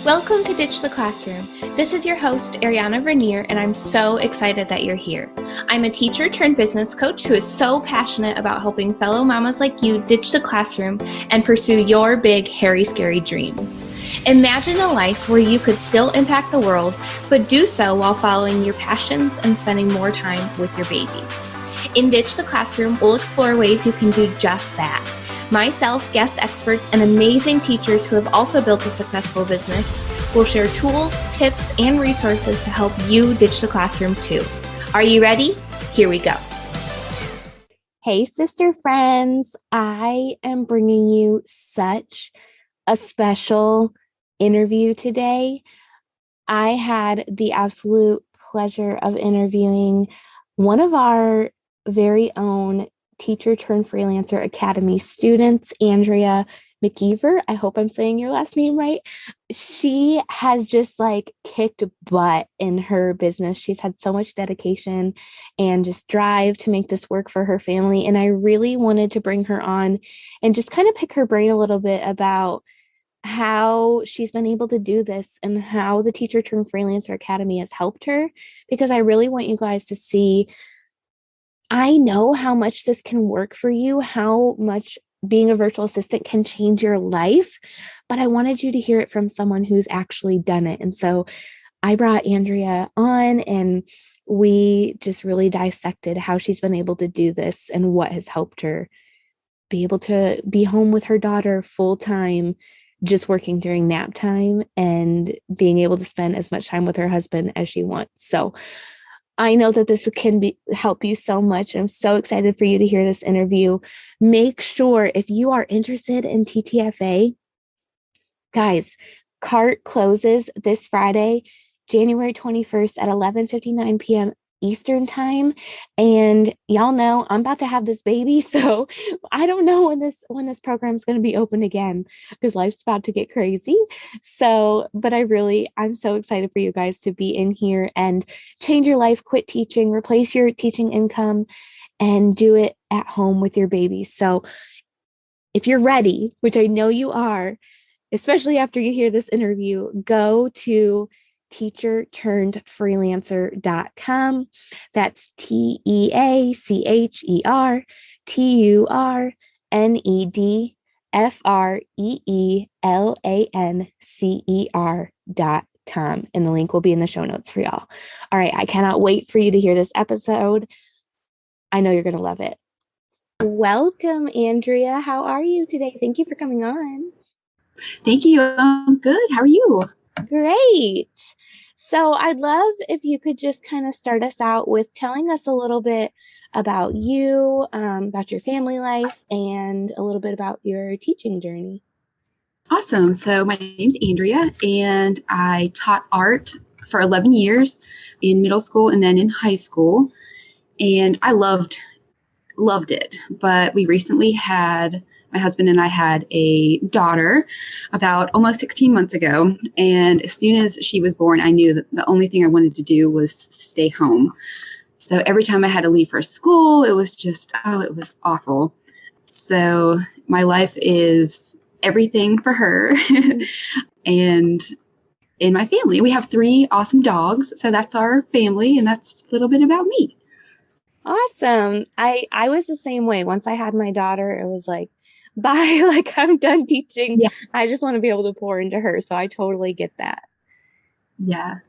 Welcome to Ditch the Classroom. This is your host, Ariana Vernier, and I'm so excited that you're here. I'm a teacher turned business coach who is so passionate about helping fellow mamas like you ditch the classroom and pursue your big, hairy, scary dreams. Imagine a life where you could still impact the world, but do so while following your passions and spending more time with your babies. In Ditch the Classroom, we'll explore ways you can do just that. Myself, guest experts, and amazing teachers who have also built a successful business will share tools, tips, and resources to help you ditch the classroom too. Are you ready? Here we go. Hey, sister friends. I am bringing you such a special interview today. I had the absolute pleasure of interviewing one of our very own Teacher Turned Freelancer Academy students, Andrea McIver. I hope I'm saying your last name right. She has just kicked butt in her business. She's had so much dedication and just drive to make this work for her family. And I really wanted to bring her on and just kind of pick her brain a little bit about how she's been able to do this and how the Teacher Turned Freelancer Academy has helped her, because I really want you guys to see, I know how much this can work for you, how much being a virtual assistant can change your life, but I wanted you to hear it from someone who's actually done it. And so I brought Andrea on and we just really dissected how she's been able to do this and what has helped her be able to be home with her daughter full time, just working during nap time and being able to spend as much time with her husband as she wants. So I know that this can help you so much. I'm so excited for you to hear this interview. Make sure, if you are interested in TTFA, guys, cart closes this Friday, January 21st at 11:59 p.m. Eastern time. And y'all know I'm about to have this baby, so I don't know when this program is going to be open again, because life's about to get crazy. So, but I'm so excited for you guys to be in here and change your life, quit teaching, replace your teaching income, and do it at home with your baby. So if you're ready, which I know you are, especially after you hear this interview, go to teacherturnedfreelancer.com. That's teacherturnedfreelancer.com. And the link will be in the show notes for y'all. All right, I cannot wait for you to hear this episode. I know you're going to love it. Welcome, Andrea. How are you today? Thank you for coming on. Thank you. I'm good. How are you? Great. So I'd love if you could just kind of start us out with telling us a little bit about you, about your family life, and a little bit about your teaching journey. Awesome. So my name's Andrea, and I taught art for 11 years in middle school and then in high school, and I loved it. But we recently my husband and I had a daughter about almost 16 months ago. And as soon as she was born, I knew that the only thing I wanted to do was stay home. So every time I had to leave for school, it was it was awful. So my life is everything for her. And in my family, we have 3 awesome dogs. So that's our family, and that's a little bit about me. Awesome. I was the same way. Once I had my daughter, it was bye, I'm done teaching. Yeah. I just want to be able to pour into her. So I totally get that. Yeah.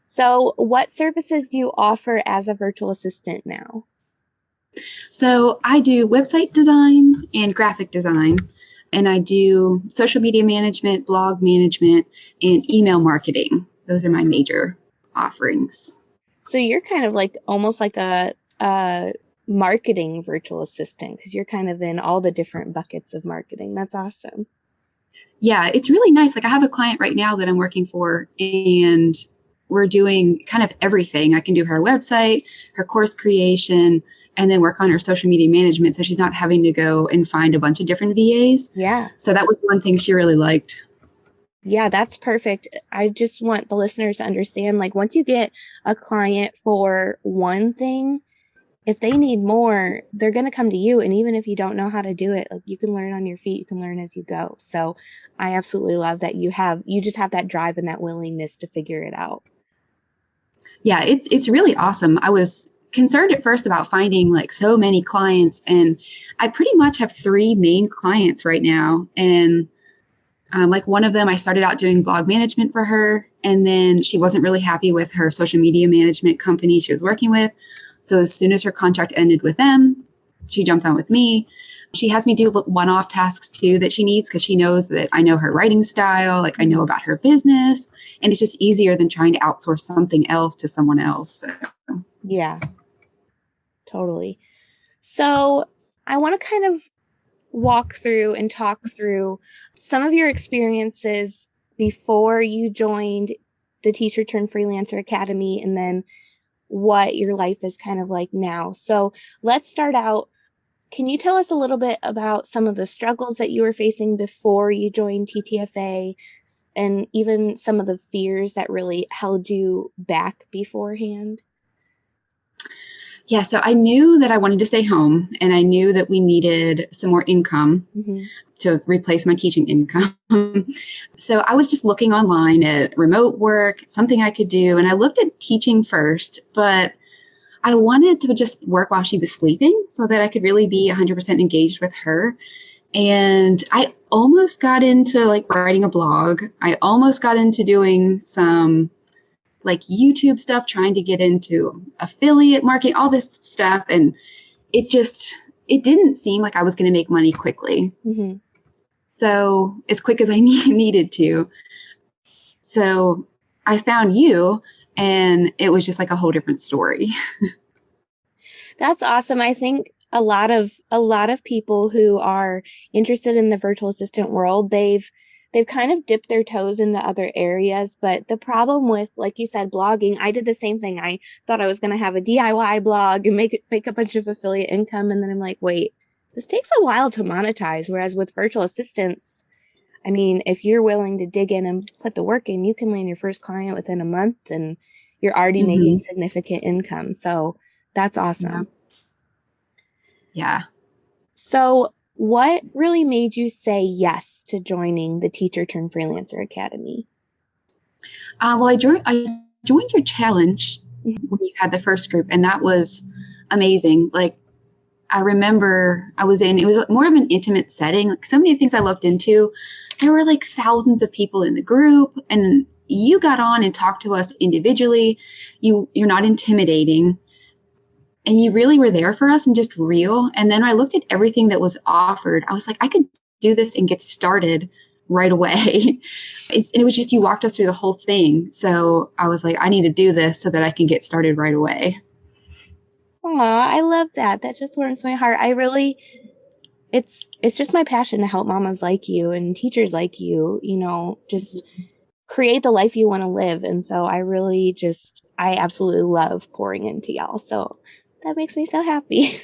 So what services do you offer as a virtual assistant now? So I do website design and graphic design, and I do social media management, blog management, and email marketing. Those are my major offerings. So you're kind of almost like a marketing virtual assistant, because you're kind of in all the different buckets of marketing. That's awesome. Yeah, it's really nice. I have a client right now that I'm working for, and we're doing kind of everything. I can do her website, her course creation, and then work on her social media management, so she's not having to go and find a bunch of different VAs. Yeah. So that was one thing she really liked. Yeah, that's perfect. I just want the listeners to understand, once you get a client for one thing, if they need more, they're going to come to you. And even if you don't know how to do it, like you can learn on your feet, you can learn as you go. So I absolutely love that you just have that drive and that willingness to figure it out. Yeah, it's really awesome. I was concerned at first about finding like so many clients, and I pretty much have 3 main clients right now. And like one of them, I started out doing blog management for her, and then she wasn't really happy with her social media management company she was working with. So as soon as her contract ended with them, she jumped on with me. She has me do one-off tasks too that she needs because she knows that I know her writing style, like I know about her business, and it's just easier than trying to outsource something else to someone else. So. Yeah, totally. So I want to kind of walk through and talk through some of your experiences before you joined the Teacher Turned Freelancer Academy, and then what your life is kind of like now. So let's start out. Can you tell us a little bit about some of the struggles that you were facing before you joined TTFA, and even some of the fears that really held you back beforehand? Yeah, so I knew that I wanted to stay home, and I knew that we needed some more income to replace my teaching income. So I was just looking online at remote work, something I could do, and I looked at teaching first, but I wanted to just work while she was sleeping so that I could really be 100% engaged with her. And I almost got into like writing a blog. I almost got into doing some like YouTube stuff, trying to get into affiliate marketing, all this stuff. And it didn't seem like I was going to make money quickly. So as quick as I needed to. So I found you, and it was just like a whole different story. That's awesome. I think a lot of people who are interested in the virtual assistant world, they've kind of dipped their toes into other areas. But the problem with, like you said, blogging, I did the same thing. I thought I was going to have a DIY blog and make a bunch of affiliate income. And then I'm like, wait, this takes a while to monetize. Whereas with virtual assistants, I mean, if you're willing to dig in and put the work in, you can land your first client within a month and you're already making significant income. So that's awesome. Yeah. So what really made you say yes to joining the Teacher Turned Freelancer Academy? Well, I joined your challenge when you had the first group, and that was amazing. Like, I remember it was more of an intimate setting. Like, so many things I looked into, there were like thousands of people in the group, and you got on and talked to us individually. You're not intimidating, and you really were there for us and just real. And then I looked at everything that was offered. I was like, I could do this and get started right away. It was just, you walked us through the whole thing. So I was like, I need to do this so that I can get started right away. Aw, I love that. That just warms my heart. It's just my passion to help mamas like you and teachers like you, just create the life you want to live. And so I absolutely love pouring into y'all. So that makes me so happy.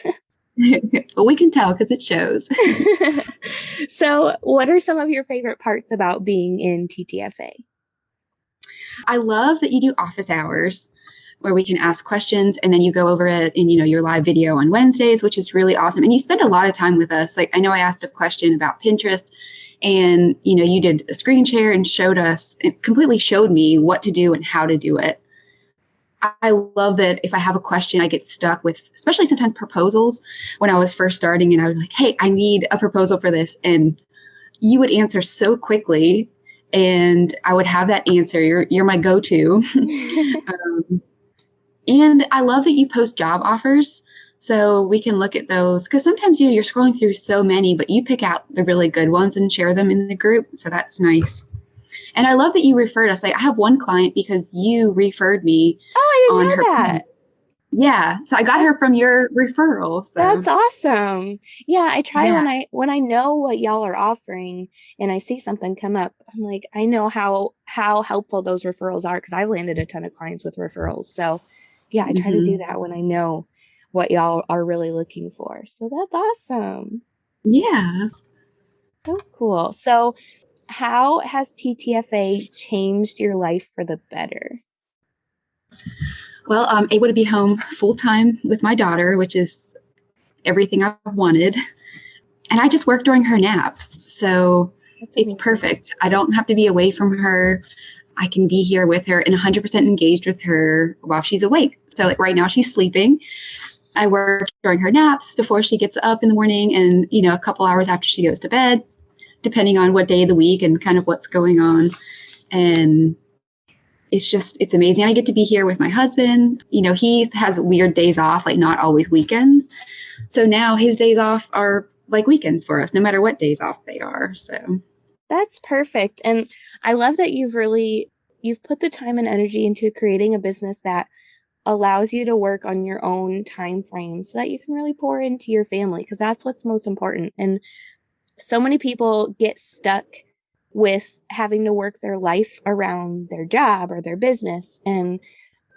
But we can tell because it shows. So what are some of your favorite parts about being in TTFA? I love that you do office hours where we can ask questions, and then you go over it in, your live video on Wednesdays, which is really awesome. And you spend a lot of time with us. Like, I know I asked a question about Pinterest, and, you did a screen share and it completely showed me what to do and how to do it. I love that if I have a question, I get stuck with, especially sometimes proposals when I was first starting, and I was like, hey, I need a proposal for this. And you would answer so quickly, and I would have that answer. You're my go-to. And I love that you post job offers so we can look at those, because sometimes, you're scrolling through so many, but you pick out the really good ones and share them in the group. So that's nice. And I love that you referred us. Like, I have one client because you referred me. Oh, I didn't know that. Yeah. So I got her from your referral. So. That's awesome. Yeah, I try when I know what y'all are offering and I see something come up, I'm like, I know how helpful those referrals are, because I've landed a ton of clients with referrals. So yeah, I try to do that when I know what y'all are really looking for. So that's awesome. Yeah. So cool. So how has TTFA changed your life for the better? Well, I'm able to be home full time with my daughter, which is everything I've wanted. And I just work during her naps. So it's perfect. I don't have to be away from her. I can be here with her and 100% engaged with her while she's awake. So like right now she's sleeping. I work during her naps before she gets up in the morning and, a couple hours after she goes to bed, depending on what day of the week and kind of what's going on. And it's amazing. I get to be here with my husband. He has weird days off, like not always weekends. So now his days off are like weekends for us, no matter what days off they are. So that's perfect. And I love that you've put the time and energy into creating a business that allows you to work on your own time frame so that you can really pour into your family, because that's what's most important. And so many people get stuck with having to work their life around their job or their business. And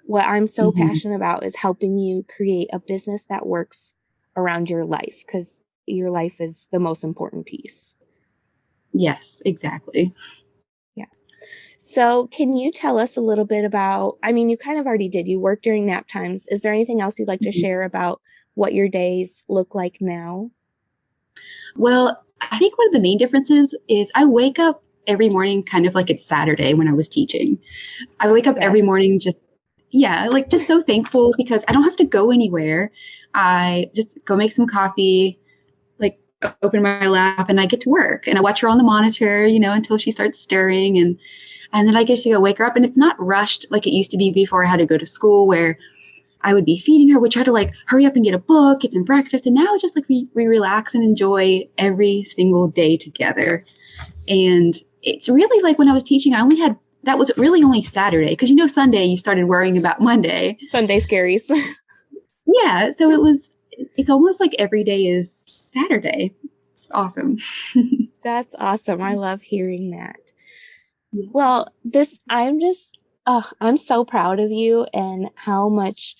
what I'm so passionate about is helping you create a business that works around your life, because your life is the most important piece. Yes, exactly. Yeah. So can you tell us a little bit about, you kind of already did, you work during nap times. Is there anything else you'd like to share about what your days look like now? Well, I think one of the main differences is I wake up every morning kind of like it's Saturday when I was teaching. I wake up every morning just so thankful because I don't have to go anywhere. I just go make some coffee, like open my lap, and I get to work. And I watch her on the monitor, until she starts stirring. And then I get to go wake her up. And it's not rushed like it used to be before I had to go to school, where I would be feeding her, would try to like hurry up and get a book, get some breakfast. And now it's just like we relax and enjoy every single day together. And it's really like when I was teaching, that was really only Saturday. Because Sunday you started worrying about Monday. Sunday scaries. Yeah. So it's almost like every day is Saturday. It's awesome. That's awesome. I love hearing that. Well, I'm so proud of you and how much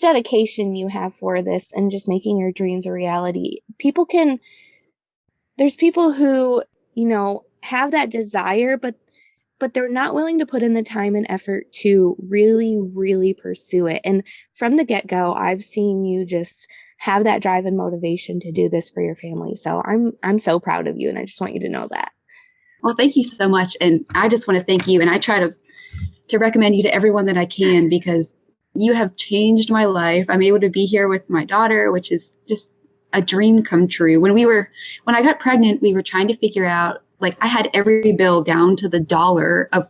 dedication you have for this and just making your dreams a reality. There's people who, have that desire, but they're not willing to put in the time and effort to really, really pursue it. And from the get-go, I've seen you just have that drive and motivation to do this for your family. So I'm so proud of you, and I just want you to know that. Well, thank you so much. And I just want to thank you. And I try to recommend you to everyone that I can, because you have changed my life. I'm able to be here with my daughter, which is just a dream come true. When I got pregnant, we were trying to figure out, like, I had every bill down to the dollar of,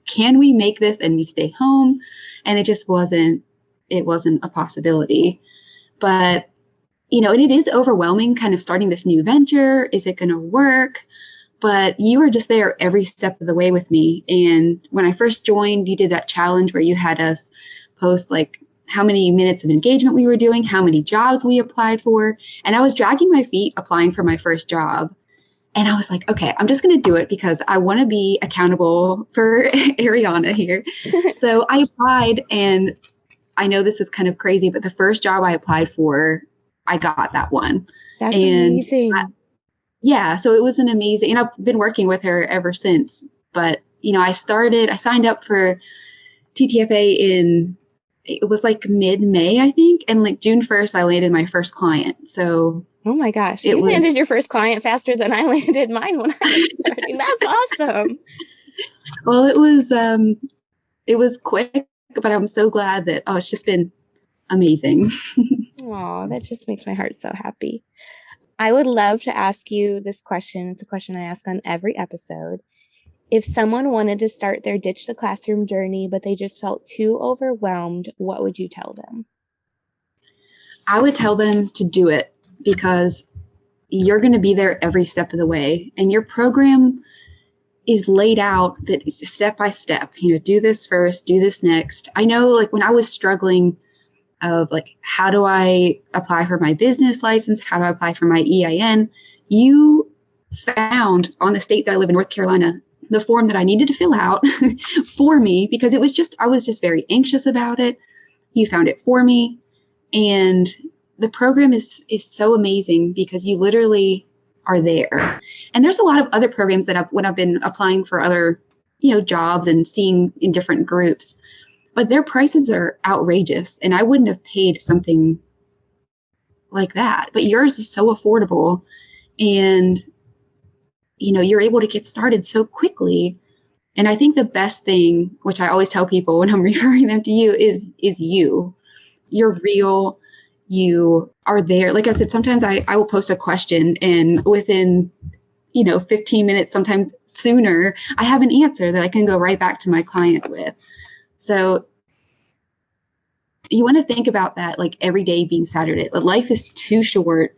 can we make this and we stay home? And it just wasn't a possibility. But, and it is overwhelming kind of starting this new venture. Is it going to work? But you were just there every step of the way with me. And when I first joined, you did that challenge where you had us post like how many minutes of engagement we were doing, how many jobs we applied for. And I was dragging my feet applying for my first job. And I was like, okay, I'm just going to do it because I want to be accountable for Ariana here. So I applied, and I know this is kind of crazy, but the first job I applied for, I got that one. That's amazing. Yeah, so it was an amazing, and I've been working with her ever since. But, I signed up for TTFA it was like mid-May, I think. And like June 1st, I landed my first client. So, oh my gosh, you landed your first client faster than I landed mine when I was starting. That's awesome. Well, it was quick, but I'm so glad that, it's just been amazing. Oh, that just makes my heart so happy. I would love to ask you this question. It's a question I ask on every episode. If someone wanted to start their Ditch the Classroom journey, but they just felt too overwhelmed, what would you tell them? I would tell them to do it, because you're going to be there every step of the way. And your program is laid out that it's step by step, do this first, do this next. I know, like, when I was struggling of like, how do I apply for my business license? How do I apply for my EIN? You found on the state that I live in, North Carolina, the form that I needed to fill out for me, because I was just very anxious about it. You found it for me. And the program is so amazing because you literally are there. And there's a lot of other programs that when I've been applying for other, jobs and seeing in different groups, but their prices are outrageous, and I wouldn't have paid something like that. But yours is so affordable, and you're able to get started so quickly. And I think the best thing, which I always tell people when I'm referring them to you, is you. You're real. You are there. Like I said, sometimes I will post a question, and within 15 minutes, sometimes sooner, I have an answer that I can go right back to my client with. So you want to think about that, like every day being Saturday. Life is too short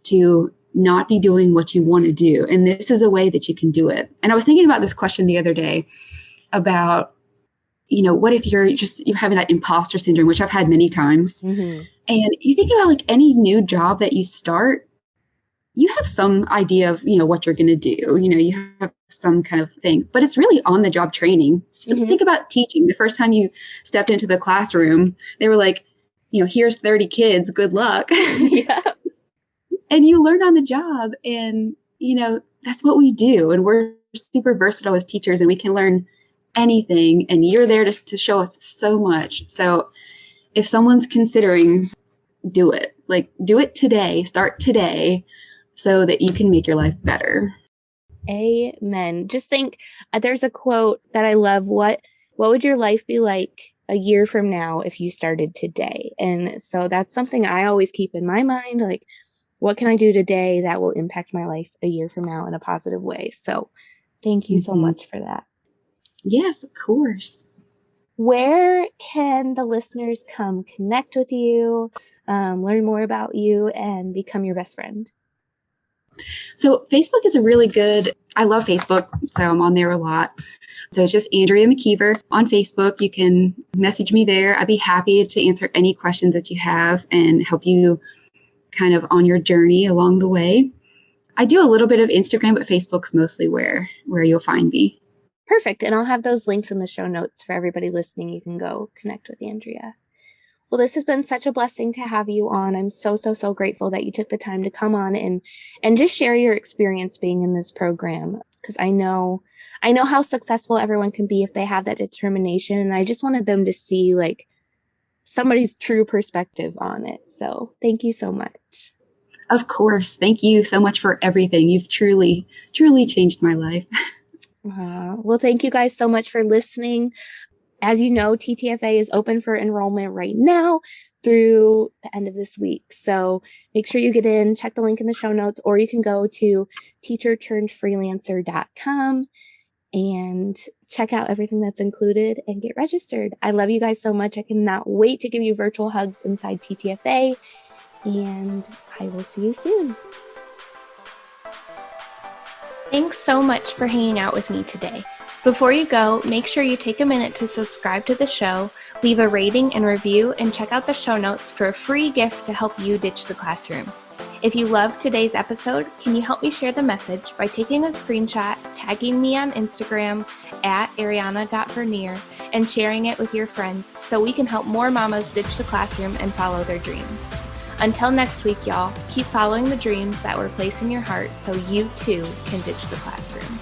to not be doing what you want to do. And this is a way that you can do it. And I was thinking about this question the other day about, what if you're having that imposter syndrome, which I've had many times. Mm-hmm. And you think about like any new job that you start, you have some idea of, what you're going to do. You have some kind of thing, but it's really on the job training. Mm-hmm. Think about teaching. The first time you stepped into the classroom, they were like, here's 30 kids, good luck. Yeah. And you learn on the job, and, that's what we do. And we're super versatile as teachers, and we can learn anything. And you're there to show us so much. So if someone's considering, do it. Like, do it today. Start today so that you can make your life better. Amen. Just think, there's a quote that I love. What would your life be like a year from now if you started today? And so that's something I always keep in my mind. Like, what can I do today that will impact my life a year from now in a positive way? So thank you so much for that. Yes, of course. Where can the listeners come connect with you, learn more about you, and become your best friend? So Facebook is I love Facebook, so I'm on there a lot. So it's just Andrea McIver on Facebook. You can message me there. I'd be happy to answer any questions that you have and help you kind of on your journey along the way. I do a little bit of Instagram, but Facebook's mostly where you'll find me. Perfect. And I'll have those links in the show notes for everybody listening. You can go connect with Andrea. Well, this has been such a blessing to have you on. I'm so, so, so grateful that you took the time to come on and just share your experience being in this program, because I know how successful everyone can be if they have that determination. And I just wanted them to see like somebody's true perspective on it. So thank you so much. Of course. Thank you so much for everything. You've truly, truly changed my life. Well, thank you guys so much for listening. As you know, TTFA is open for enrollment right now through the end of this week. So make sure you get in, check the link in the show notes, or you can go to teacherturnedfreelancer.com and check out everything that's included and get registered. I love you guys so much. I cannot wait to give you virtual hugs inside TTFA, and I will see you soon. Thanks so much for hanging out with me today. Before you go, make sure you take a minute to subscribe to the show, leave a rating and review, and check out the show notes for a free gift to help you ditch the classroom. If you loved today's episode, can you help me share the message by taking a screenshot, tagging me on Instagram @ariana.vernier, and sharing it with your friends so we can help more mamas ditch the classroom and follow their dreams. Until next week, y'all, keep following the dreams that were placed in your heart so you too can ditch the classroom.